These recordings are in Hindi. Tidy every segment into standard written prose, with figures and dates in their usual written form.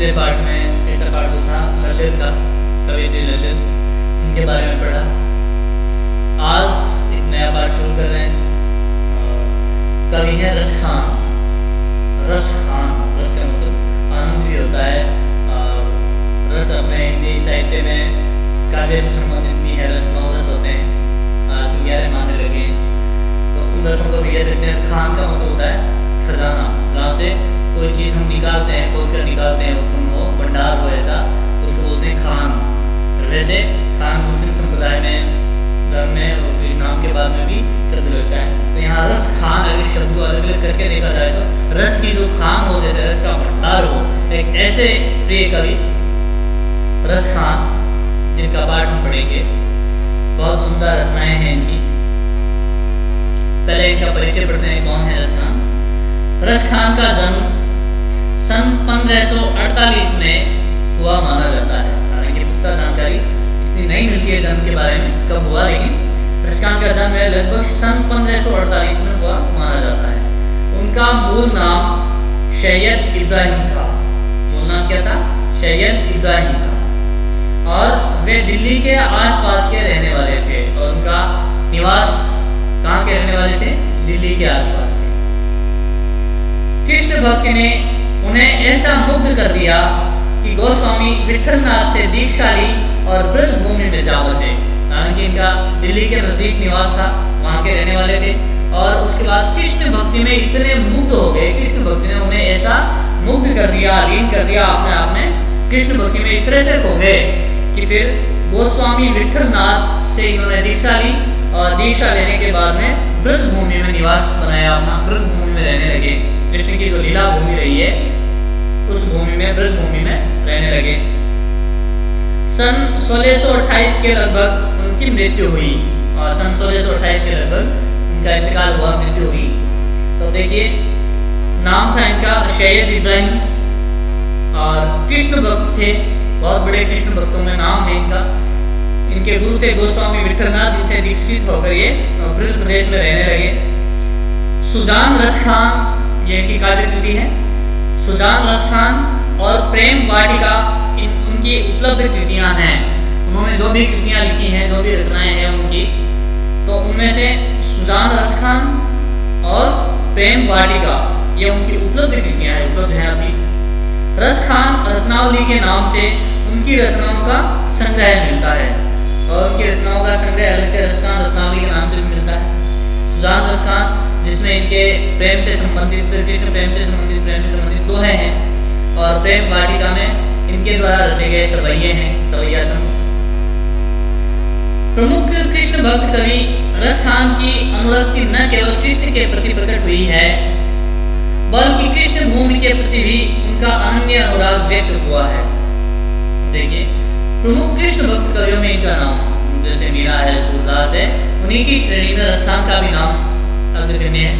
पिछले पार्ट में तीसरा पार्ट जो था ललित का, कवियत्री ललित, उनके बारे में पढ़ा। आज एक नया पार्ट शुरू कर रहे हैं। कवि है रस खान। रस खान, रस का मतलब आनंद भी होता है। रस अपने हिंदी साहित्य में काव्य से संबंधित भी है। रस 9 रस होते हैं, आज 11 मानने लगे हैं। तो उन रसों को भी कह सकते हैं। खान का मतलब होता है खजाना, जहाँ से कोई चीज़ हम निकालते हैं, खोद कर निकालते हैं, उत्पन्न हो, भंडार हो, ऐसा उसको बोलते हैं खान। वैसे खान मुस्लिम संप्रदाय में, धर्म में और कुछ नाम के बाद में भी शब्द लगता है। तो यहाँ रस खान अगर शब्द को अलग अलग करके देखा जाए तो रस की जो खान हो, जैसे रस का भंडार हो, एक ऐसे प्रिय कवि रस खान, जिनका पाठ हम पढ़ेंगे। बहुत उम्दा रचनाएं हैं इनकी। पहले इनका परिचय पढ़ते हैं, कौन है रस खान। रस खान का जन्म सन 1548 में हुआ माना जाता है। हालांकि पुख्ता जानकारी इतनी नहीं मिलती है जन्म के बारे में, कब हुआ, लेकिन रस खान का जन्म है लगभग सन 1548 में हुआ माना जाता है। उनका मूल नाम सैयद इब्राहिम था। मूल नाम क्या था? सैयद इब्राहिम था। और वे दिल्ली के आसपास के रहने वाले थे। और उनका निवास कहाँ के रहने वाले थे? दिल्ली के आसपास के। कृष्ण भक्त ने उन्हें ऐसा मुग्ध कर दिया कि गोस्वामी विठलनाथ से दीक्षा ली और ब्रज भूमि में जा बसे। हालांकि इनका दिल्ली के नजदीक निवास था, वहाँ के रहने वाले थे। और उसके बाद कृष्ण भक्ति में इतने मुग्ध हो गए, कृष्ण भक्ति ने उन्हें ऐसा मुग्ध कर दिया, लीन कर दिया अपने आप में, कृष्ण भक्ति में इस तरह से खो गए कि फिर गोस्वामी विठलनाथ से इन्होंने दीक्षा ली। और दीक्षा लेने के बाद में ब्रज भूमि में निवास बनाया अपना, ब्रज भूमि में रहने लगे। कृष्ण की जो लीला भूमि रही है, उस भूमि में, ब्रज भूमि में रहने लगे। सन 1628 के लगभग उनकी मृत्यु हुई। और सन 1628 के लगभग उनका इंतकाल हुआ, मृत्यु हुई। तो देखिए, नाम था इनका सैयद इब्राहिम और कृष्ण भक्त थे, बहुत बड़े कृष्ण भक्तों में नाम है इनका। इनके गुरु थे गोस्वामी विठलनाथ, जिनसे दीक्षित होकर ये ब्रज प्रदेश में रहने लगे। सुजान रस खान, ये इनकी काव्य कृति है। सुजान रस खान और प्रेम वाटिका उनकी उपलब्ध कृतियां हैं। उन्होंने जो भी कृतियां लिखी हैं, जो भी रचनाएं हैं उनकी, तो उनमें से सुजान रस खान और प्रेम वाटिका, ये उनकी उपलब्ध कृतियां हैं, उपलब्ध हैं अभी। रस खान रचनावली के नाम से उनकी रचनाओं का संग्रह मिलता है। और उनकी रचनाओं का संग्रह अलग से रस खान रचनावली के नाम से भी मिलता है। सुजान रस खान, जिसमें इनके प्रेम से संबंधित, कृष्ण प्रेम से संबंधित दोहे हैं। और प्रेम वाटिका में इनके द्वारा रचे गए सवैये हैं, सवैया संग। प्रमुख कृष्ण भक्त कवि रस खान की अनुरक्ति न केवल कृष्ण के प्रति प्रकट हुई है, बल्कि कृष्ण भूमि के प्रति भी उनका अनन्य अनुराग व्यक्त हुआ है। देखिए, प्रमुख कृष्ण भक्त कवियों में इनका नाम, जैसे मीरा है, सूरदास है, उन्हीं की श्रेणी में रस खान का भी नाम अग्रगण्य है।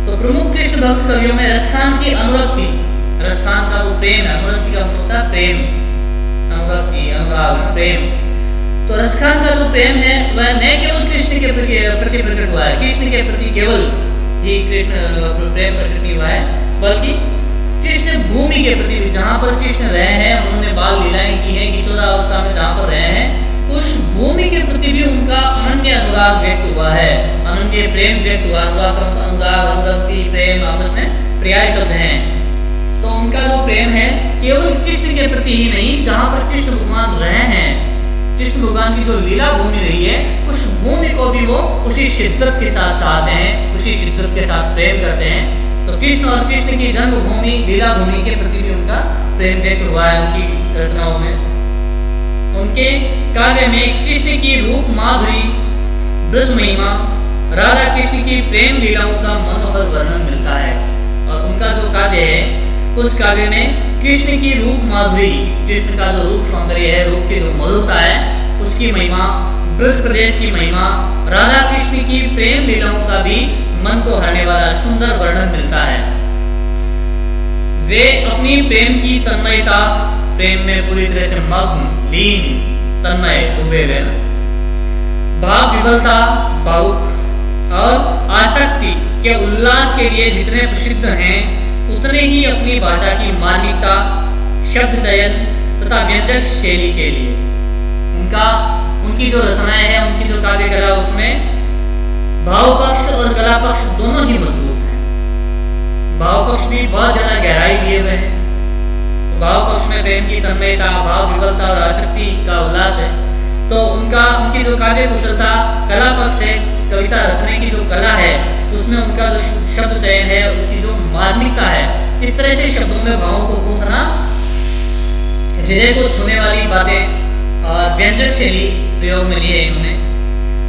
तो प्रमुख कृष्ण भक्त कवियों में रस खान की अनुरक्ति, रस खान का जो प्रेम है, अनुरक्ति का मतलब होता है प्रेम, अनुरक्ति, अनुराग, प्रेम। तो रस खान का जो प्रेम है वह न केवल कृष्ण के प्रति प्रकट हुआ है, कृष्ण के प्रति केवल ही कृष्ण प्रेम प्रकट नहीं हुआ है, बल्कि कृष्ण भूमि के प्रति भी, जहाँ पर कृष्ण रहे हैं, उन्होंने बाल लीलाएं की हैं, किशोरावस्था में जहाँ पर रहे हैं, उस भूमि के प्रति भी उनका अनन्य अनुराग व्यक्त हुआ है, अनन्य प्रेम व्यक्त हुआ। अनुराग, अनुरक्ति, प्रेम आपस में पर्याय शब्द हैं। तो उनका जो प्रेम है केवल कृष्ण के प्रति ही नहीं, जहाँ पर कृष्ण भगवान रहे हैं, कृष्ण भगवान की जो लीला भूमि रही है, उस भूमि को भी वो उसी शिद्दत के साथ चाहते हैं, उसी शिद्दत के साथ प्रेम करते हैं। तो कृष्ण और कृष्ण की जन्मभूमि, लीला भूमि के प्रति भी उनका प्रेम व्यक्त हुआ है उनकी रचनाओं में। उनके काव्य में कृष्ण की रूप माधुरी, ब्रज महिमा, राधा कृष्ण की प्रेम लीलाओं का मनोहर वर्णन मिलता है। और उनका जो काव्य है, उस काव्य में कृष्ण की रूप माधुरी, कृष्ण का जो रूप सौंदर्य है, रूप की जो मधुरता है, उसकी महिमा, ब्रज प्रदेश की महिमा, राधा कृष्ण की प्रेम लीलाओं का भी मन को हरने वाला सुंदर वर्णन मिलता है। वे अपनी प्रेम की तन्मयता, प्रेम में पूरी तरह से मग्न, लीन, तन्मय डूबे हुए, भाव विफलता, भावुक और आसक्ति के उल्लास के लिए जितने प्रसिद्ध हैं, उतने ही अपनी भाषा की मार्मिकता, शब्द चयन तथा व्यंजक शैली के लिए। उनकी जो रचनाएं हैं, उनकी जो काव्य कला, उसमें भाव पक्ष और कला पक्ष दोनों ही मजबूत हैं। भाव पक्ष भी बहुत ज्यादा गहराई लिए हुए हैं। तो भाव पक्ष में प्रेम की तन्मयता, भाव विवलता और आसक्ति का उल्लास है। तो उनकी जो काव्य कुशलता, कला पक्ष है, कविता रचने की जो कला है, उसमें उनका जो शब्द चयन है, उसकी जो मार्मिकता है, इस तरह से शब्दों में भावों को गूंथना, हृदय को छूने वाली बातें और व्यंजक शैली प्रयोग में लिए इन्होंने।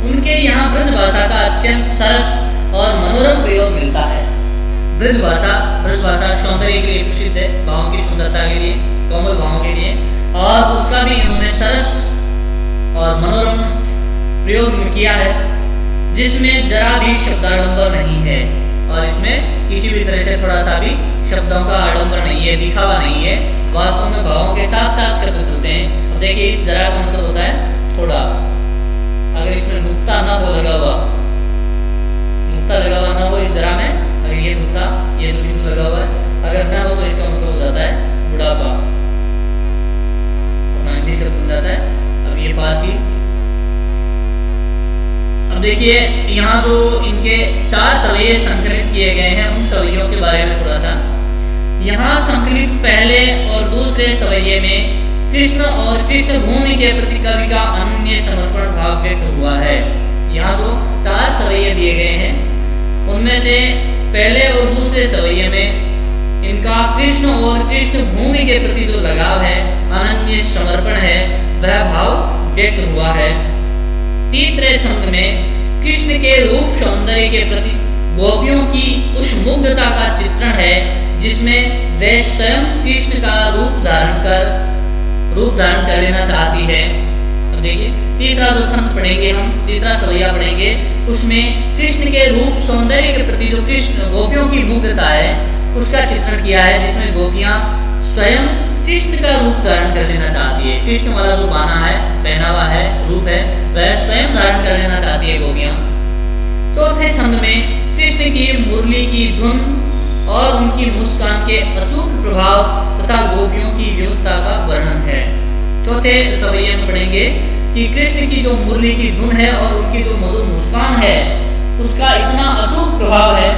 उनके यहाँ ब्रज भाषा का अत्यंत सरस और मनोरम प्रयोग मिलता है। ब्रज भाषा सौंदर्य के लिए प्रसिद्ध है, भावों की सुंदरता के लिए, कोमल भावों के लिए, और उसका भी इन्होंने सरस और मनोरम प्रयोग किया है, जिसमें जरा भी शब्दाडंबर नहीं है और इसमें किसी भी तरह से थोड़ा सा भी शब्दों का आडंबर नहीं है, दिखावा नहीं है। वास्तव में भावों के साथ साथ शब्द चलते हैं। अब देखिए, इस जरा का मतलब होता है थोड़ा। अगर इसमें नुक्ता ना हो लगा हुआ, नुक्ता लगा हुआ ना हो इस जरा में, अगर ये नुक्ता, ये जो बिंदु लगा हुआ है अगर ना हो, तो इसका मतलब हो जाता है बुढ़ापा, अपना हिंदी शब्द बन जाता है। अब ये फारसी। अब देखिए, यहाँ जो इनके 4 सवैये संकलित किए गए हैं, उन सवैयों के बारे में थोड़ा सा। यहाँ संकलित पहले और दूसरे सवैये में कृष्ण और कृष्ण भूमि के प्रति कवि का अनन्य समर्पण भाव व्यक्त हुआ है। यहाँ जो 4 सवैये दिए गए हैं, उनमें से पहले और दूसरे सवैये में इनका कृष्ण और कृष्ण भूमि के प्रति जो लगाव है, अनन्य समर्पण है, वह भाव व्यक्त हुआ है। तीसरे छंद में कृष्ण के रूप सौंदर्य के प्रति गोपियों की उस मुग्धता का चित्रण है, जिसमें वे स्वयं कृष्ण का रूप धारण कर लेना चाहती है। अब देखिए, तीसरा जो छंद पढ़ेंगे हम, तीसरा सवैया पढ़ेंगे, उसमें कृष्ण के रूप सौंदर्य के प्रति जो कृष्ण गोपियों की मुग्धता है, उसका चित्रण किया है, जिसमें गोपियां स्वयं कृष्ण का रूप धारण कर लेना चाहती है। कृष्ण वाला जो बाना है, पहनावा है, रूप है, वह स्वयं धारण कर लेना चाहती है गोपियां। चौथे छंद में कृष्ण की मुरली की धुन और उनकी मुस्कान के अचूक प्रभाव तथा गोपियों की व्यवस्था का वर्णन है। चौथे सवैये में पढ़ेंगे कि कृष्ण की जो मुरली की धुन है और उनकी जो मधुर मुस्कान है, उसका इतना अचूक प्रभाव है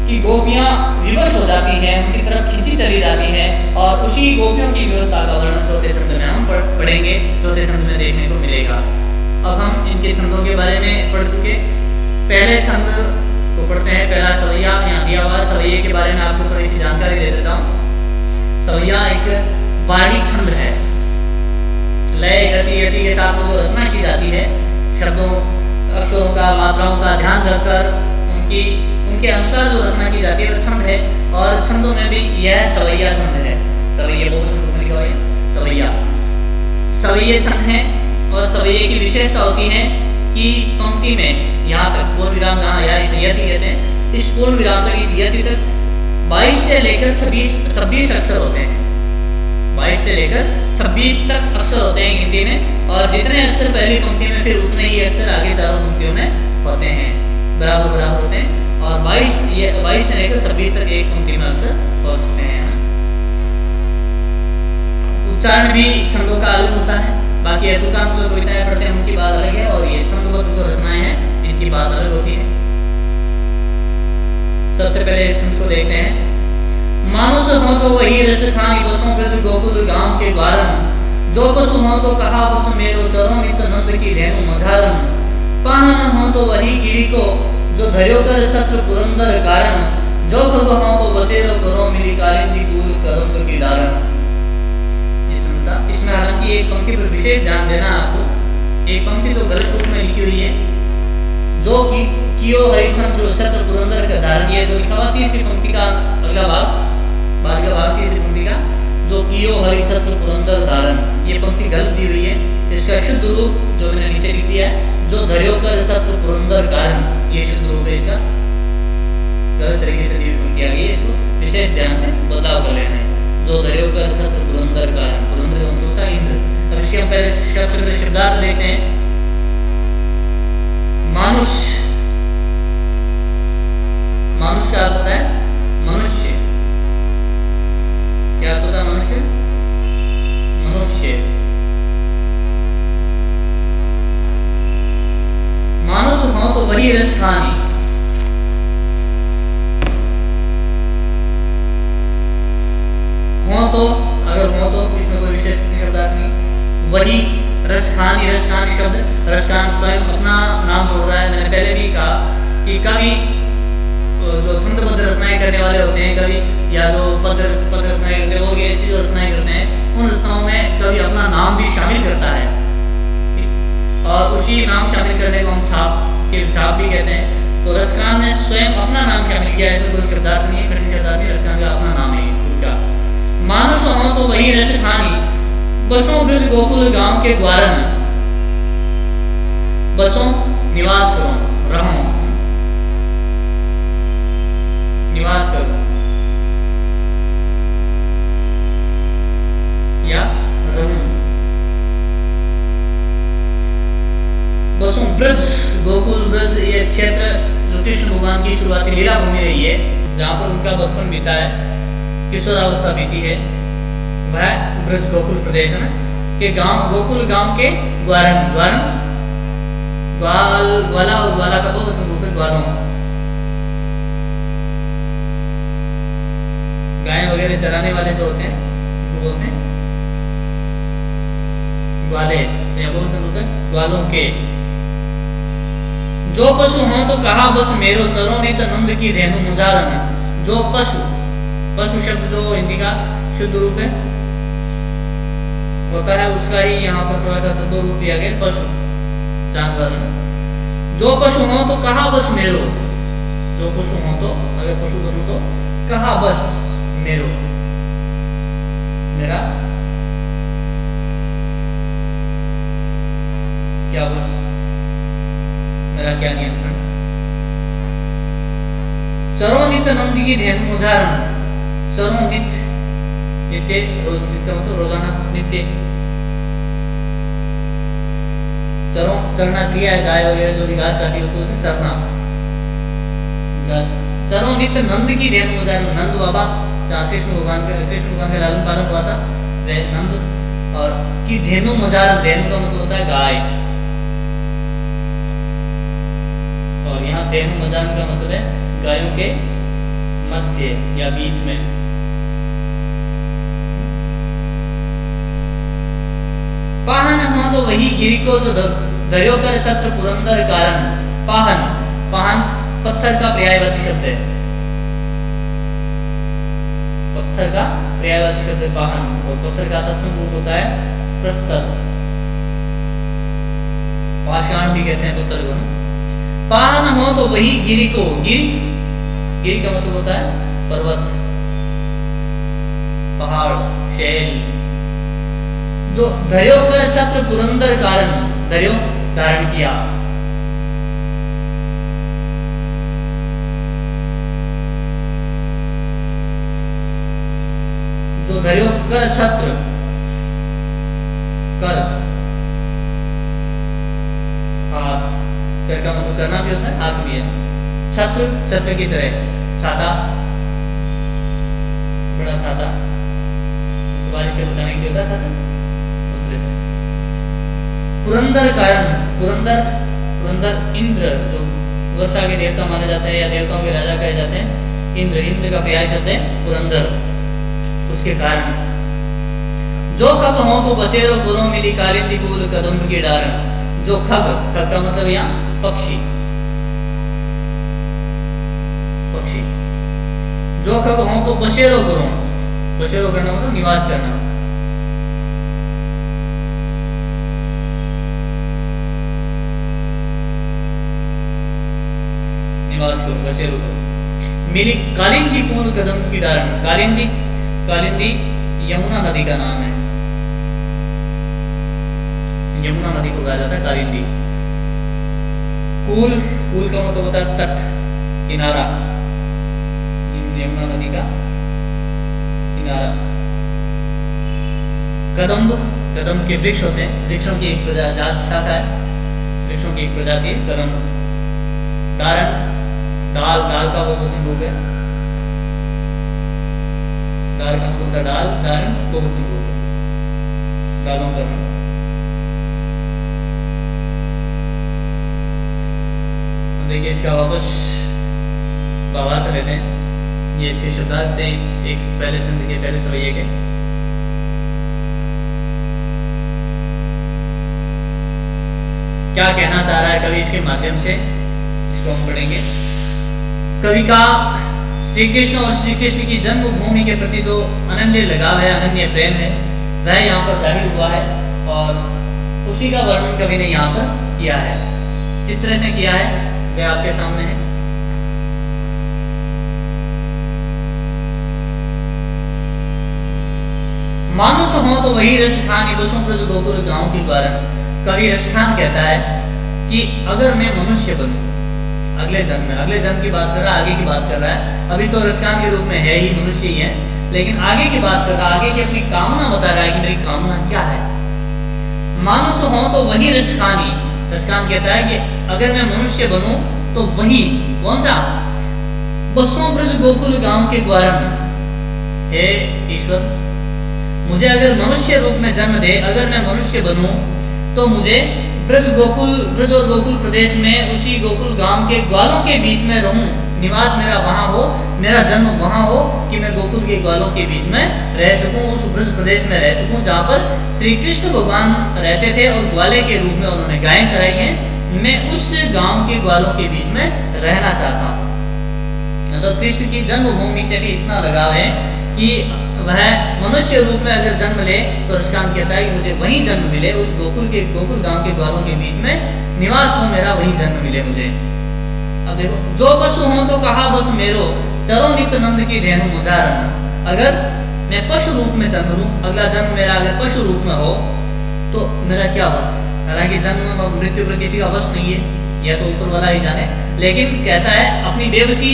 कि गोपियां विवश हो जाती हैं, उनकी तरफ खींची चली जाती हैं, और उसी गोपियों की व्यवस्था का वर्णन चौथे छंद में हम पढ़ेंगे, चौथे छंद में देखने को मिलेगा। अब हम इनके छंदों के बारे में पढ़ चुके। पहले छंद को पढ़ते हैं। पहला सवैया यहाँ दिया हुआ, सवैये के बारे में आपको थोड़ी सी जानकारी दे देता हूँ। सवैया एक वाणी छंद है। लय, गति, यति के साथ में जो रचना की जाती है, शब्दों, अक्षरों का, मात्राओं का ध्यान रखकर उनके अनुसार जो रचना की जाती है, वह छंद है। और छंदों में भी यह सवैया छंद है। सवैया बहुत छंदों में लिखा हुआ है सवैया। सवैये छंद है, और सवैये की विशेषता होती है कि पंक्ति में यहाँ तक पूर्ण विराम, जहाँ या इस यति कहते हैं, इस पूर्ण विराम तक, इस यति तक 22 से लेकर 26 अक्षर होते हैं। 22 से लेकर 26 तक अक्षर होते हैं गिनती में, और जितने अक्षर पहली पंक्ति में, फिर उतने ही अक्षर आगे चारों पंक्तियों में होते हैं, बराबर होते हैं। और 22 से लेकर 26 तक एक पंक्ति में अक्षर हो सकते हैं। उच्चारण भी छंदों का अलग होता है। बाकी अतुकांश जो कविताएं पढ़ते हैं उनकी बात अलग है, और ये छंदोबद्ध जो रचनाएं हैं, इनकी बात अलग होती है। सबसे पहले इस छंद को देखते हैं। मानुष हो तो वही रस खानी, बसों ब्रज गोकुल गांव के द्वारन, जो पशु हो तो कहा बस मेरो चरो, नित नंद की रेणु मझारन, पाहन हो तो वही गिरी को, जो धर्यो कर छत्र पुरंदर कारण, जो खगो हो तो बसेरो करो, मिली कालिंदी कूल कदम्ब की डारन। इसमें हालांकि एक पंक्ति पर विशेष ध्यान देना आपको। एक पंक्ति जो गलत रूप में लिखी हुई है, जो कि कियो हरिचंद्र छत्र पुरंदर का धारण, ये जो लिखा हुआ तीसरी पंक्ति का अगला भाग तीसरी पंक्ति का, जो कियो हरिचंद्र पुरंदर धारण, ये पंक्ति गलत दी हुई है। इसका शुद्ध रूप जो मैंने नीचे लिख दिया है, जो धर्यो कर छत्र पुरंदर कारण, ये शुद्ध रूप है इसका। गलत तरीके से दी हुई पंक्ति आ गई है, इसको विशेष ध्यान से बदलाव कर लेना है। जो धर्यो कर छत्र पुरंदर कारण, पुरंदर होता है इंद्र। अब इसके हम पहले शब्दार्थ लेते हैं। मानुष्य क्या होता है? मनुष्य। क्या होता है मनुष्य? वही रस खानी। हो तो, अगर हो तो इसमें कोई विशेष शब्दार्थ नहीं। वही रसखानी, रसखानी शब्द, रसखान स्वयं अपना नाम जोड़ रहा है। मैंने पहले भी कहा कि कवि जो छंदबद्ध रचनाएं करने वाले होते हैं, कवि या जो पद रचनाएं करते हैं, और ऐसी जो रचनाएं करते हैं, उन रचनाओं में कवि अपना नाम भी शामिल करता है, और उसी नाम शामिल करने को हम छाप भी कहते हैं। तो रसखान ने स्वयं अपना नाम शामिल किया है, इसमें कोई शब्दार्थ नहीं है, कठिन शब्दार्थ नहीं, रसखान का अपना नाम है उनका। मानुष हो तो वही रसखानी, बसों ब्रज गोकुल गांव के ग्वारन। बसों निवास करो, रहो, निवास करो या रहूं। बसों ब्रज, गोकुल ब्रज ये क्षेत्र जो कृष्ण भगवान की शुरुआती लीला भूमि रही है, जहाँ पर उनका बचपन बीता है, किशोरावस्था बीती है, वह ब्रज गोकुल प्रदेश है के गांव, गोकुल गांव के ग्वारन, ग्वारन ग्वाला और ग्वाला का बहुत रूप है ग्वालों। गाय वगैरह चराने वाले जो होते हैं वो बोलते हैं ग्वाले, या बहुत रूप है ग्वालों के। जो पशु हो तो कहा बस मेरो, चरो नहीं तो नंद की धेनु मुजारन। जो पशु, पशु शब्द जो हिंदी का शुद्ध रूप है होता है, उसका ही यहाँ पर थोड़ा सा तद्भव रूप दिया गया, पशु, जानवर। जो पशु हो तो कहा बस मेरो, जो पशु हो तो, अगर पशु बनूं तो कहा बस मेरो, मेरा क्या बस, मेरा क्या नियंत्रण। चरो नित्य नंद की धेनु मुजारन। चरो नित्य, नित्य नित्य मतलब रोजाना, नित्य। चरो चरना क्रिया है, गाय वगैरह जो भी घास खाती है उसको बोलते हैं चरना। चरो नित्य नंद की धेनु मुजारन। नंद बाबा जहाँ कृष्ण भगवान का लालन पालन हुआ था, वह नंद, और की धेनु मुजारन, धेनु का मतलब होता है गाय, और यहाँ धेनु मुजारन का मतलब है गायों के मध्य या बीच में। पाहन हो तो वही गिरी को जो धर्यो कर छत्र पुरंदर कारण। पाहन, पाहन पत्थर का पर्यायवाची शब्द है, पत्थर का पर्यायवाची शब्द है पाहन, और पत्थर का तत्सम रूप होता है प्रस्तर, पाषाण भी कहते हैं पत्थर को। पाहन हो तो वही गिरी को, गिरी, गिरी का मतलब होता है पर्वत, पहाड़, शैल। जो धर्यो कर छत्र पुरंदर कारण, धर्यो धारण किया, जो धर्यो कर छत्र, कर हाथ, कर का मतलब करना भी होता है, हाथ भी है। छत्र, छत्र की तरह, छाता, बड़ा छाता, इस बारिश से बचाने के लिए होता है छाता। पुरंदर कारण, पुरंदर, पुरंदर इंद्र जो वर्षा के देवता माने जाते हैं या देवताओं के राजा कहे जाते हैं, इंद्र, इंद्र का पर्याय शब्द है पुरंदर, उसके कारण। जो खग हो तो बसेरो गुरो मेरी कारिंदी कूल कदम्ब की डारन। जो खग, खग का मतलब यहाँ पक्षी, पक्षी। जो खग हो तो बसेरो गुरो, बसेरो करना मतलब निवास करना, निवास करो, बसेरो करो। मेरी कालिंदी कूल कदम्ब की डारन। कालिंदी, कालिंदी यमुना नदी का नाम है, यमुना नदी को कहा जाता है कालिंदी। कूल, कूल का मतलब होता है तट, किनारा, यमुना नदी का किनारा। कदम्ब, कदम्ब के वृक्ष होते हैं, वृक्षों की एक प्रजाति, शाखा है, वृक्षों की एक प्रजाति है कदम्ब। डारण, डाल, डाल का बहुवचन रूप है, डाल का मतलब होता है डाल, डारण बहुवचन रूप है, डालों का नाम। 2 देखिए इसका वापस भावार्थ लेते हैं। ये इसके शब्दार्थ थे इस एक पहले संधि के पहले सवैये के। क्या कहना चाह रहा है कवि इसके माध्यम से, इसको हम पढ़ेंगे। कवि का श्री कृष्ण और श्री कृष्ण की जन्मभूमि के प्रति जो अनन्य लगाव है, अनन्य प्रेम है, वह यहाँ पर जाहिर हुआ है और उसी का वर्णन कवि ने यहाँ पर किया है। किस तरह से किया है वह आपके सामने है। मानुष हो तो वही रस खान बसों ब्रज गोकुल गांव की ग्वारन। कवि रसखान कहता है कि अगर मैं मनुष्य बनूं अगले जन्म की बात कर रहा है, आगे की बात कर रहा है। अभी तो रसखान के रूप में है ही, मनुष्य ही है, लेकिन आगे की बात कर रहा है, आगे की अपनी कामना बता रहा है कि मेरी कामना क्या है। मानुष हो तो वही रसखानी। रसखान कहता है कि अगर मैं मनुष्य बनूं तो वही, कौन सा, बसों ब्रज गोकुल गांव के ग्वारन। हे ईश्वर, मुझे अगर मनुष्य रूप में जन्म दे, अगर मैं मनुष्य बनूं तो मुझे ब्रज और गोकुल प्रदेश में उसी गोकुल गांव के ग्वालों के बीच में रहूं, निवास मेरा वहां हो, मेरा जन्म वहां हो कि मैं गोकुल के ग्वालों के बीच में रह सकूं, उस ब्रज प्रदेश में रह सकूं जहां पर श्री कृष्ण भगवान रहते थे और ग्वाले के रूप में उन्होंने गायें चराई हैं। मैं उस गांव के ग्वालों के बीच में रहना चाहता हूँ। तो कृष्ण की जन्मभूमि से भी इतना लगाव है कि वह मनुष्य रूप में अगर जन्म ले तो रसखान कहता है कि मुझे वही जन्म मिले, उस गोकुल गांव के ग्वालों के बीच में निवास हो मेरा, वही जन्म मिले मुझे। अब देखो, जो पशु हो तो कहा बस मेरो, चरो नित नंद की धेनु मुजारन। अगर मैं पशु रूप में जन्म लूं, अगला जन्म मेरा अगर पशु रूप में हो तो मेरा क्या बस। हालांकि जन्म मृत्यु पर किसी का बस नहीं है, यह तो ऊपर वाला ही जाने, लेकिन कहता है अपनी बेबसी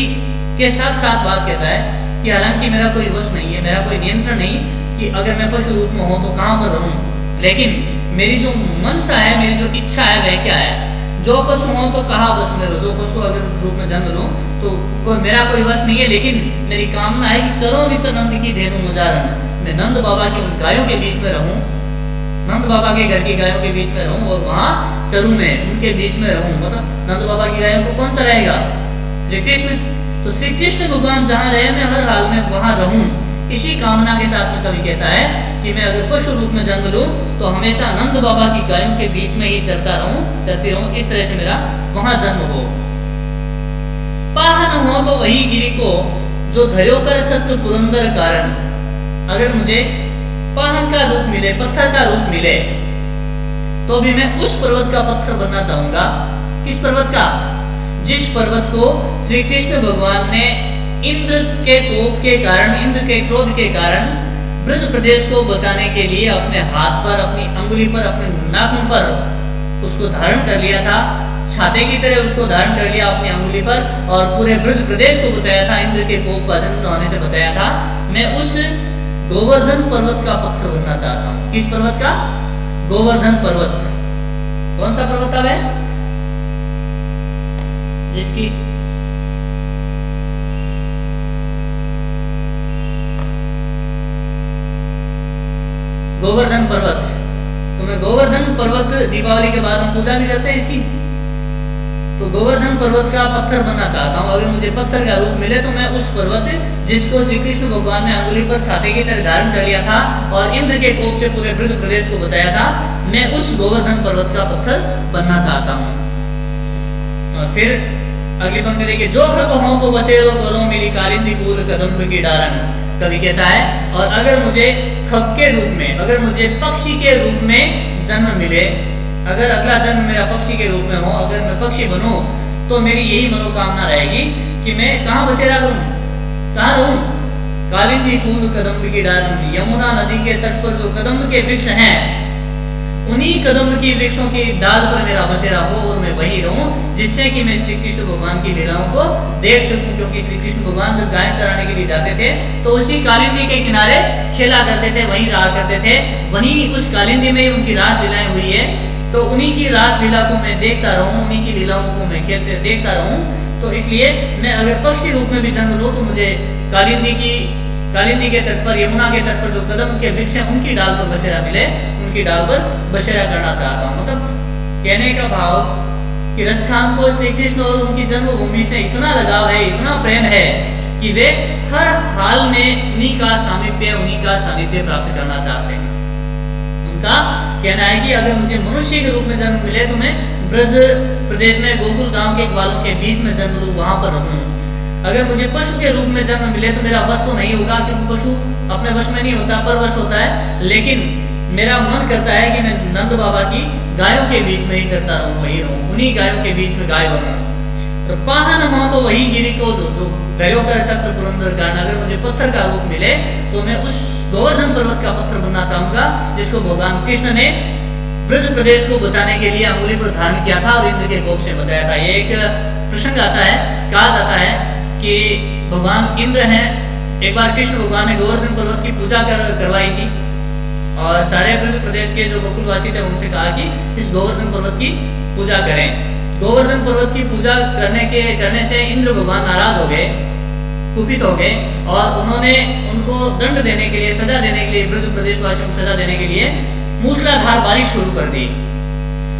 के साथ साथ बात कहता है कि हालांकि मेरा कोई वश नहीं है, मेरा कोई नियंत्रण नहीं कि अगर मैं पशु रूप में हूं तो कहां पर रहूं, लेकिन मेरी जो मनसा है, मेरी जो इच्छा है वह क्या है। जो पशु हो तो कहा बस मेरो, जो पशु अगर रूप में जन्म लूं तो मेरा कोई वश नहीं है, लेकिन मेरी कामना है कि चरो नित नंद की धेनु मुजारन। मैं नंद बाबा की उन गायों के बीच में रहूं, नंद बाबा के घर की गायों के बीच में रहूं और वहां चरू में उनके बीच में रहूं। मतलब नंद बाबा की गायों को कौन चराएगा? श्री कृष्ण। तो श्री कृष्ण भगवान जहाँ रहे मैं हर हाल में वहां रहूं, इसी कामना के साथ में कवि कहता है कि मैं अगर पशु रूप में जन्म लूं तो हमेशा नंद बाबा की गायों के बीच में ही चलती रहूं, इस तरह से मेरा वहां जन्म हो। पाहन हो तो वही गिरी को जो धर्यो कर छत्र पुरंदर कारण। अगर मुझे पाहन का रूप मिले, पत्थर का रूप मिले, तो भी मैं उस पर्वत का पत्थर बनना चाहूंगा। किस पर्वत का? जिस पर्वत को श्री कृष्ण भगवान ने इंद्र के कोप के कारण, इंद्र के क्रोध के कारण ब्रज प्रदेश को बचाने के लिए अपने हाथ पर, अपनी अंगुली पर, अपने नाखून पर उसको धारण कर लिया था, छाते की तरह उसको धारण कर लिया अपनी अंगुली पर और पूरे ब्रज प्रदेश को बचाया था, इंद्र के कोप का जन्म होने से बचाया था। मैं उस गोवर्धन पर्वत का पत्थर बनना चाहता हूँ। किस पर्वत का? गोवर्धन पर्वत। कौन सा पर्वत है? जिसकी गोवर्धन पर्वत। तो मैं गोवर्धन पर्वत, दीपावली के बाद हम पूजा भी करते हैं इसकी, तो गोवर्धन पर्वत का पत्थर बनना चाहता हूँ। अगर मुझे पत्थर का रूप मिले तो मैं उस पर्वत जिसको श्री कृष्ण भगवान ने अंगुली पर छाते की तरह धारण कर लिया था और इंद्र के कोप से पूरे ब्रज प्रदेश को बचाया था, मैं उस गोवर्धन पर्वत का पत्थर बनना चाहता हूँ। और फिर अगली पंक्ति देखिए, जो खग हो तो बसेरो करो मेरी कालिंदी कूल कदम्ब की डारन। कवि कहता है और अगर मुझे खग के रूप में, अगर मुझे पक्षी के रूप में जन्म मिले, अगर अगला जन्म मेरा पक्षी के रूप में हो, अगर मैं पक्षी बनूं तो मेरी यही मनोकामना रहेगी कि मैं कहाँ बसेरा करूं, कहाँ रहूं? कालिंदी कूल कदम्ब की डारन। यमुना नदी के तट पर जो कदम्ब के वृक्ष हैं, उन्हीं कदम्ब की वृक्षों की डाल पर मेरा बसेरा हो और मैं वहीं रहूं, जिससे कि मैं श्री कृष्ण भगवान की लीलाओं को देख सकूं। क्योंकि श्री कृष्ण भगवान जब गाय चराने के लिए जाते थे तो उसी कालिंदी के किनारे खेला करते थे, वहीं रहा करते थे, वहीं उस कालिंदी में उनकी रास लीलाएं हुई है। तो उन्हीं की रास लीला को मैं देखता रहूं, उन्हीं की लीलाओं को मैं खेलते देखता रहूं। तो इसलिए मैं अगर पक्षी रूप में भी जन्म लूं तो मुझे कालिंदी के तट पर, यमुना के तट पर जो कदम्ब के वृक्ष हैं उनकी डाल पर बसेरा मिले, उनकी डाल पर बसेरा करना चाहता हूँ। मतलब कहने का भाव कि रसखान को श्री कृष्ण और उनकी जन्मभूमि से इतना लगाव है, इतना प्रेम है कि वे हर हाल में उन्हीं का सामिप्य प्राप्त करना चाहते हैं। उनका कहना है कि अगर मुझे मनुष्य के रूप में जन्म मिले तो मैं ब्रज प्रदेश में गोकुल गांव के ग्वालों के बीच में जन्म लूं, वहां पर रहूं। अगर मुझे पशु के रूप में जन्म मिले तो मेरा वश तो नहीं होगा, क्योंकि पशु अपने वश में नहीं होता, परवश होता है। लेकिन मेरा मन करता है कि मैं नंद बाबा की गायों के बीच में ही चलता रहूं, वही रहूं, उन्हीं गायों के बीच में गाय बनूं। और पाहन हो तो वही गिरी को जो दयोकर छत्र पुरंदर कारण, अगर मुझे पत्थर का रूप मिले तो मैं उस गोवर्धन पर्वत का पत्थर बनना चाहूंगा जिसको भगवान कृष्ण ने ब्रज प्रदेश को बचाने के लिए अंगुली पर धारण किया था और इंद्र के कोप से बचाया था। ये एक प्रसंग आता है, कहा जाता है कि भगवान इंद्र हैं, एक बार कृष्ण भगवान ने गोवर्धन पर्वत की पूजा करवाई थी और सारे ब्रज प्रदेश के जो गोकुलवासी थे उनसे कहा कि इस गोवर्धन पर्वत की पूजा करें। गोवर्धन पर्वत की पूजा करने से इंद्र भगवान नाराज हो गए, कुपित हो गए और उन्होंने उनको दंड देने के लिए, सजा देने के लिए, ब्रज प्रदेश वासियों को सजा देने के लिए मूसलाधार बारिश शुरू कर दी।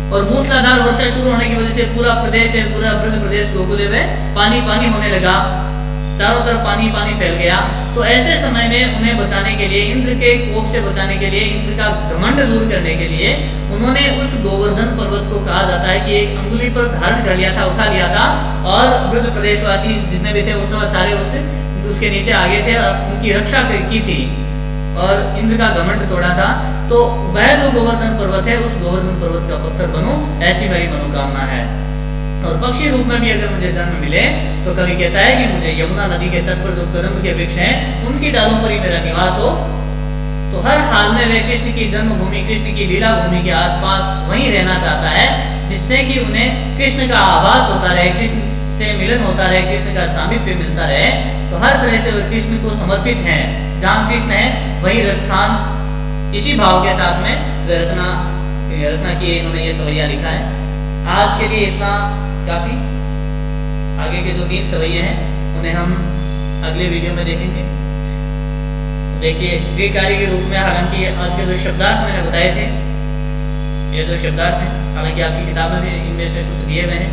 और मूसलाधार वर्षा शुरू होने की वजह से पूरा ब्रज प्रदेश गोकुल में पानी होने लगा, चारों तरफ पानी फैल गया। तो ऐसे समय में उन्हें बचाने के लिए, इंद्र के कोप से बचाने के लिए, इंद्र का घमंड दूर करने के लिए उन्होंने उस गोवर्धन पर्वत को, कहा जाता है कि एक अंगुली पर धारण कर लिया था, उठा लिया था और ब्रज प्रदेशवासी जितने भी थे उस सारे उसके नीचे आ गए थे और उनकी रक्षा की थी और इंद्र का घमंड तोड़ा था। तो वह जो गोवर्धन पर्वत है, उस गोवर्धन पर्वत का पत्थर बनूं, ऐसी मेरी मनोकामना है। और पक्षी रूप में भी अगर मुझे जन्म मिले तो कवि कहता है कि मुझे यमुना नदी के तट पर जो कदम्ब के वृक्ष हैं उनकी डालों पर ही मेरा निवास हो, तो हर हाल में वे कृष्ण की जन्मभूमि, कृष्ण की लीला भूमि के आसपास वहीं रहना चाहता है, जिससे कि उन्हें कृष्ण का आभास होता रहे, कृष्ण से मिलन होता रहे, कृष्ण का सामीप्य मिलता रहे। तो हर तरह से वे कृष्ण को समर्पित हैं, जहाँ कृष्ण है वही रसखान। इसी भाव के साथ में वे रचना की इन्होंने ये सवैया लिखा है। आज के लिए इतना काफी। आगे के जो 3 सवैये हैं उन्हें हम अगले वीडियो में देखेंगे। देखिए गीतकारी के रूप में, हालांकि आज के जो शब्दार्थ मैंने बताए थे, ये जो शब्दार्थ हैं, हालांकि आपकी किताब में भी इनमें से कुछ दिए हुए हैं,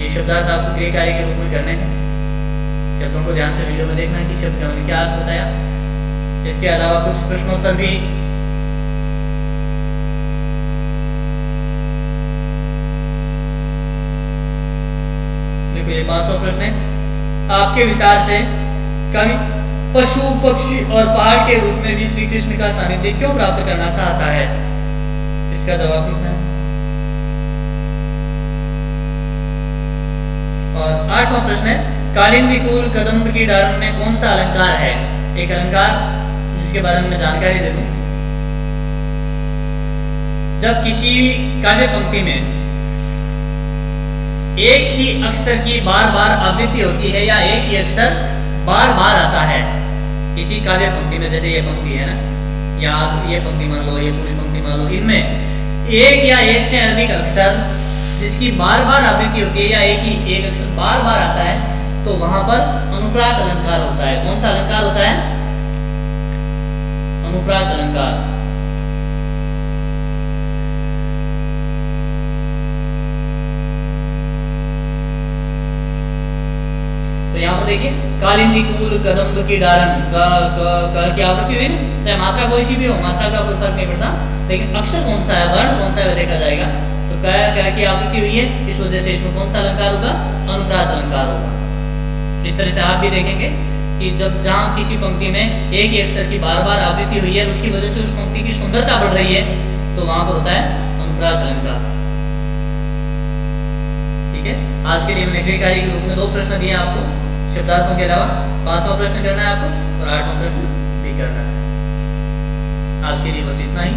ये शब्दार्थ आपको गीतकारी के रूप में करने हैं। शब्दों को ध्यान से वीडियो में देखना कि शब्द का मैंने क्या अर्थ बताया। इसके अलावा कुछ प्रश्नोत्तर भी ये 500 प्रश्न है। आपके विचार से कवि पशु, पक्षी और पहाड़ के रूप में भी श्री कृष्ण का सानिध्य क्यों प्राप्त करना चाहता है, इसका जवाब लिखना है। और 8वां प्रश्न है, कालिंदी कुल कदम्ब की डारण में कौन सा अलंकार है? एक अलंकार जिसके बारे में जानकारी दे दूं। जब किसी काव्य पंक्ति में एक ही अक्षर की बार बार आवृत्ति होती है या एक ही अक्षर बार बार आता है किसी काव्य पंक्ति में, जैसे ये पंक्ति है ना, या ये पंक्ति मान लो, ये पूरी पंक्ति मान लो, इनमें एक या एक से अधिक अक्षर जिसकी बार बार आवृत्ति होती है या एक अक्षर बार बार आता है, तो वहां पर अनुप्रास अलंकार होता है। कौन सा अलंकार होता है? अनुप्रास अलंकार। तो यहाँ पर देखिए, कालिंदी कुल कदम्ब की डारण की आवृत्ति हुई ना, चाहे मात्रा कोई सी भी हो, मात्रा का कोई फर्क नहीं पड़ता, लेकिन अक्षर कौन सा है, वर्ण कौन सा है देखा जाएगा। तो क्या की आवृत्ति हुई है, इस वजह से इसमें कौन सा अलंकार होगा? अनुप्रास अलंकार होगा। इस तरह से आप भी देखेंगे कि जब जहाँ किसी पंक्ति में एक ही अक्षर की बार बार आवृत्ति हुई है और उसकी वजह से उस पंक्ति की सुंदरता बढ़ रही है, तो वहां पर होता है अनुप्रास अलंकार। ठीक है, आज के लिए मैंने गृहकार्य के रूप में 2 प्रश्न दिए आपको, शब्दार्थों के अलावा 5वां प्रश्न करना है आपको और 8वां प्रश्न भी करना है। आज के लिए बस इतना ही।